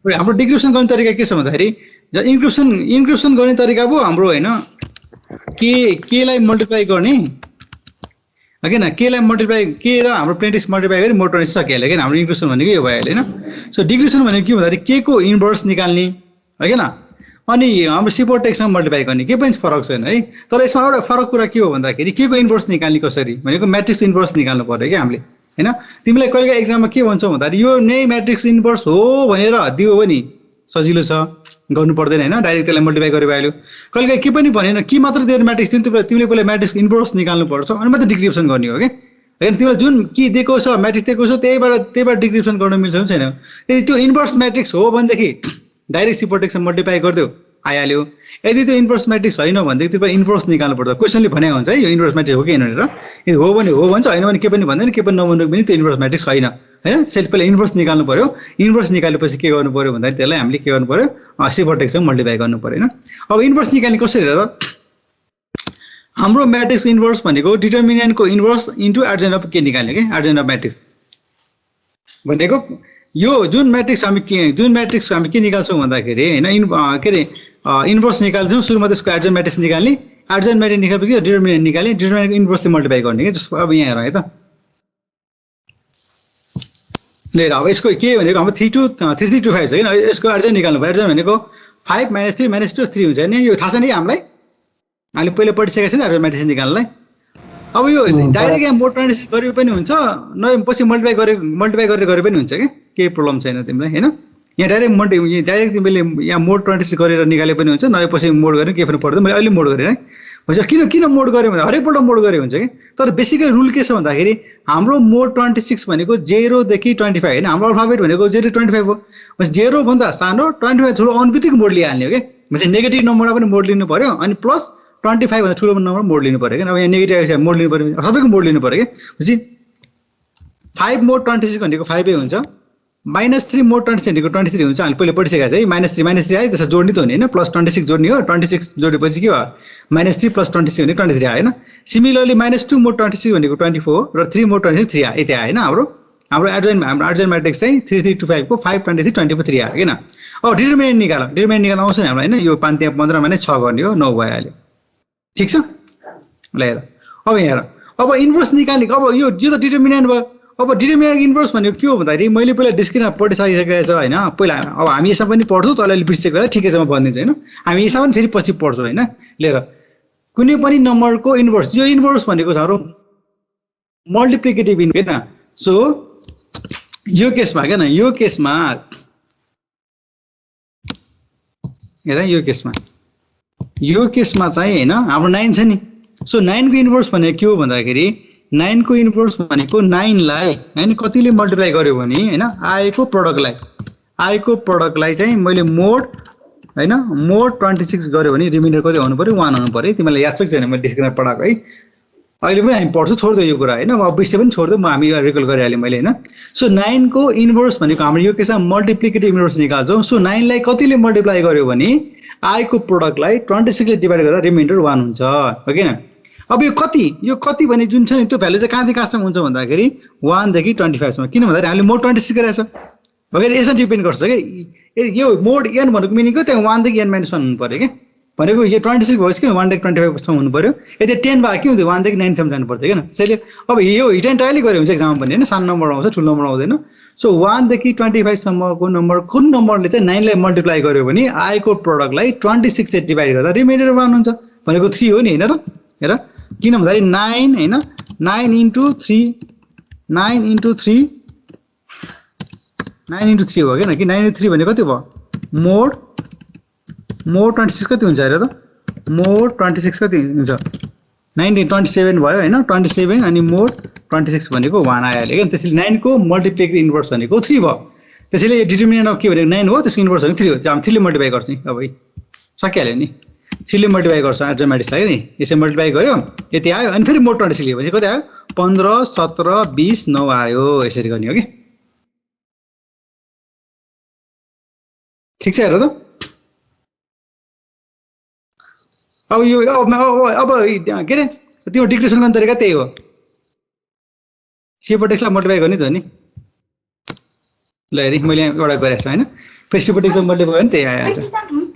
हाम्रो डिक्रिप्सन गर्ने तरिका के छ भन्दाखेरि इन्क्रिप्सन गर्ने तरिका पो हाम्रो होइन के लाई मल्टिप्लाई गर्ने हैन के लाई मल्टिप्लाई के र हाम्रो प्लेन मल्टिप्लाई गरी मोड 26 सकिहाल्यो हैन हाम्रो इन्क्रिप्सन भनेको यो भइहाल्यो हैन सो डिक्रिप्सन भनेको के भन्दाखेरि के को इन्भर्स निकाल्ने हैन अनि हाम्रो सिपोटेक्ससँग मल्टिप्लाई गर्ने के पनि फरक छैन है तर यसमा एउटा फरक कुरा के हो भन्दाखेरि के को इन्भर्स निकाल्ने कसरी भनेको म्याट्रिक्स इन्भर्स निकाल्नु पर्यो के हामीले हैन तिमीलाई कहिले एक्जाममा के भन्छौ भन्दाखेरि यो नै म्याट्रिक्स इन्भर्स हो भनेर दियो भने सजिलो छ गर्नु पर्दैन हैन डाइरेक्ट त्यसलाई मल्टिप्लाई गरे भइहाल्यो कहिले के पनि भनेन के मात्र दिएर म्याट्रिक्स दिनु तिमीले पहिला म्याट्रिक्स इन्भर्स निकाल्नु पर्छ अनि मात्र डिक्रिप्सन गर्ने हो के हैन तिमीलाई जुन के दिएको छ म्याट्रिक्स दिएको छ त्यहीबाट डिक्रिप्सन गर्न मिल्छ छैन यदि त्यो इन्भर्स म्याट्रिक्स हो भनेदेखि डाइरेक्ट सिपोटेक्ससँग मल्टिप्लाई गरिदेऊ आइहाल्यो यदि त्यो इन्भर्स म्याट्रिक्स होइन भनेदेखि त्यो इन्भर्स निकाल्नु पर्छ क्वेसनले भने हुन्छ है यो इन्भर्स म्याट्रिक्स हो कि होइन भनेर यदि हो भने हो भन्छ होइन भने के पनि भन्दैन के पनि नभन्नु पनि त्यो इन्भर्स म्याट्रिक्स होइन हैन सेल्फ पहिला इन्भर्स निकाल्नु पर्यो इन्भर्स निकालेपछि के गर्नु पर्यो भन्दाखेरि त्यसलाई हामीले के गर्नु पर्यो सिपोटेक्ससँग मल्टिप्लाई गर्नु पर्यो हैन अब इन्भर्स निकाल्ने कसरी र हाम्रो म्याट्रिक्स इन्भर्स भनेको डिटर्मिनेन्टको इन्भर्स इन्टु एडजोइन्ट अफ के निकाल्ने के एडजोइन्ट अफ म्याट्रिक्स भनेको यो जुन म्याट्रिक्स हामी के निकाल्छौँ भन्दाखेरि हैन के रे इन्भर्स निकाल्छौँ सुरुमा त्यसको एडजोइन्ट म्याट्रिक्स निकाल्ने एडजोइन्ट म्याट्रिक्स निकालेपछि डिटर्मिनेन्ट निकाल्ने डिटर्मिनेन्टको इन्भर्सले मल्टिप्लाई गर्ने के जस्तो अब यहाँ हेरौँ है त लिएर अब यसको के भनेको हाम्रो 3325 छ हैन यसको एडजोइन्ट निकाल्नु पर्यो एडजोइन्ट भनेको 5 - 3 - 2 3 हुन्छ हैन यो थाहा छ नि हामीलाई हामीले पहिले पढिसकेको छ नि एडजोइन्ट म्याट्रिक्स निकाल्नलाई अब यो डाइरेक्ट यहाँ मोड 26 गरे पनि हुन्छ न पछि मल्टिप्लाई गरेर पनि हुन्छ के प्रब्लम छैन तिमीलाई हैन यहाँ डाइरेक्ट तिमीले यहाँ मोड 26 गरेर निकाले पनि हुन्छ न पछि मोड गरेर के पनि पर्दैन मैले अहिले मोड गरेँ है भन्छ किन मोड गरे भने हरेकपल्ट मोड गरे हुन्छ कि तर बेसिकली रुल के छ भन्दाखेरि हाम्रो मोड 26 भनेको 0 देखि 25 हैन हाम्रो अल्फाबेट भनेको 0 to 25 हो भने 0 भन्दा सानो 25 ठुलो अनबित्तिकै मोड लिइहाल्ने हो के भने नेगेटिभ नम्बरमा पनि मोड लिनु पर्यो अनि प्लस 25 भन्दा ठुलो नम्बर मोड लिनु पर्यो के अब यहाँ नेगेटिभ मोड लिनु पर्यो सबैको मोड लिनु पर्यो के पछि 5 मोड 26 भनेको 5 नै हुन्छ -3 मोड 26 भनेको 23 हुन्छ हामी पहिले पढिसकेका छ है -3 आयो त्यसमा जोड्ने त हुने हैन प्लस 26 जोड्ने हो 26 जोडेपछि के हो -3 + 26 भनेको 23 आयो हैन सिमिलरली -2 मोड 26 भनेको 24 र 3 मोड 26 3 आयो यति आयो हैन हाम्रो एडजोइन्ट म्याट्रिक्स चाहिँ 3325 को 5 23 24 3 आयो हैन अब डिटर्मिनेन्ट निकाल्न आउँछ नि हाम्रो हैन यो 5 त्यहाँ 15 मा 6 गर्ने हो 9 भइहाल्यो ठीक छ ल हेर अब हेर अब इन्भर्स निकाल्ने अब यो त डिटर्मिनेन्ट भयो अब डिटर्मिनेन्ट इन्भर्स भनेको के हो भन्दाखेरि मैले पहिला डिस्क्रिप्सनमा पढिसकेको छ हैन पहिला अब हामी यसमा पनि पढ्छौँ तँलाई बिर्सेको होला ठिकै छ म भनिदिन्छु हैन हामी यसमा पनि फेरि पछि पढ्छौँ हैन लिएर कुनै पनि नम्बरको इन्भर्स यो इन्भर्स भनेको छ हाम्रो मल्टिप्लिकेटिभ इन्भर्स हैन सो यो केसमा हेर यो केसमा चाहिँ हैन हाम्रो 9 छ नि सो 9 को इन्भर्स भनेको के हो भन्दाखेरि 9 को इन्भर्स भनेको 9 लाई हैन कतिले मल्टिप्लाई गर्यो भने हैन आएको प्रोडक्टलाई चाहिँ मैले मोड 26 गर्यो भने रिमाइन्डर कति आउनु पर्यो 1 आउनु पर्यो तिमीलाई याद छ कि छैन मैले डिस्क्रिप्सनमा पढाएको है अहिले पनि हामी पढ्छौँ छोड्दै यो कुरा हैन अब बिर्से पनि छोड्दै म हामी रिकल गरिहाल्यौँ मैले हैन सो 9 को इन्भर्स भनेको हाम्रो यो केसमा मल्टिप्लिकेटिभ इन्भर्स निकाल्छौँ सो 9 लाई कतिले मल्टिप्लाई गर्यो भने आएको प्रोडक्टलाई 26 ले डिभाइड गर्दा रिमाइन्डर 1 हुन्छ हो किन अब यो कति भने जुन छ नि त्यो भ्यालु चाहिँ कहाँदेखि कहाँसम्म हुन्छ भन्दाखेरि 1 देखि 25 सम्म किन भन्दाखेरि हामीले मोड 26 गरेछ वगैरह यसमा डिपेन्ड गर्छ के यो मोड n भनेको मिनिङ को त्यहाँ 1 देखि n - 1 हुनु पर्यो के भनेको यो 26 भएपछि के 1 देखि 25 सम्म हुनु पर्यो यदि 10 भए के हुन्छ 1 देखि 9 सम्म जानु पर्छ हैन त्यसैले अब यो हिट एन्ड ट्रायलै गरे हुन्छ एक्जाममा पनि हैन सानो नम्बर आउँछ ठुलो नम्बर आउँदैन सो 1 देखि 25 सम्मको नम्बर कुन नम्बरले चाहिँ 9 लाई मल्टिप्लाई गर्यो भने आएको प्रोडक्टलाई 26 से डिभाइड गर्दा रिमाइन्डर 1 हुन्छ भनेको 3 हो नि हैन र हेर किन भन्दाखेरि 9 हैन 9 * 3 9 * 3 9 * 3 हो के न कि 9 * 3 भने कति भयो मोड 26 कति हुन्छ हेर त मोड 26 कति हुन्छ 27 भयो हैन 27 अनि मोड 26 भनेको 1 आइहाल्यो के त्यसैले 9 को मल्टिप्लिकेटिभ इन्भर्स भनेको 3 भयो त्यसैले यो डिटर्मिनेन्ट अफ के भनेको 9 हो त्यसको इन्भर्स भनेको 3 हो हामी 3 ले मल्टिप्लाई गर्छौं नि अब सकिहाल्यो नि 3 ले मल्टिप्लाई गर्छ एडजोइन्ट म्याट्रिक्सलाई नि यसै मल्टिप्लाई गर्यो यति आयो अनि फेरि मोड 26 लिएपछि कति आयो 15 17 20 9 आयो यसरी गर्ने हो के ठीक छ हेर त अब यो अब के रे त्यो डिक्रिप्सन गर्ने तरिका त्यही हो सिपोटेक्सलाई मल्टिप्लाई गर्ने त हो नि ल हेरी मैले एउटा गरेको छु हैन फेरि सिम्पल टेक्स्ट मल्टिप्लाई भयो भने त्यही आइहाल्छ